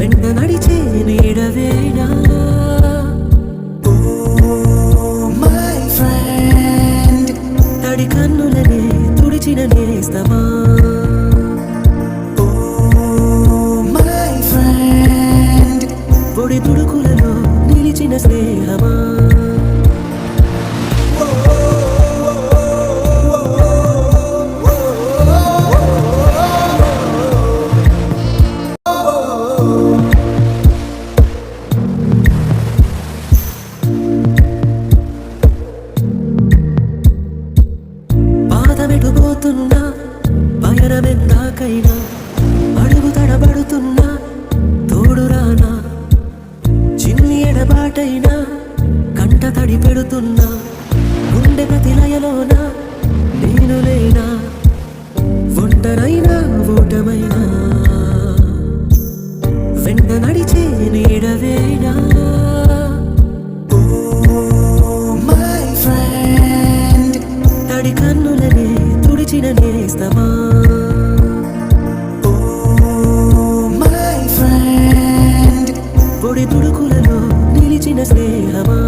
వెంట నడిచే నీడవేనా my friend తడి కన్నులనే తుడిచిన నేస్తమా మై ఫ్రెండ్ పొడి తుడుకులలో నిలిచిన స్నేహమా పాదమెటుపోతున్నా పయనమెందాకైనా అడుగు తడబడుతున్నా తోడురానా చిన్ని ఎడబాటైనా కంట తడి పెడుతున్నా గుండె ప్రతిలయలోనా నేను లేనా ఒంటరైనా ఓటమైనా వెంట నడిచే నీడవేనా మై ఫ్రెండ్ తడి కన్నులనే తుడిచిన నేస్తమా మై ఫ్రెండ్ పొడి తుడుకులలో నిలిచిన స్నేహమా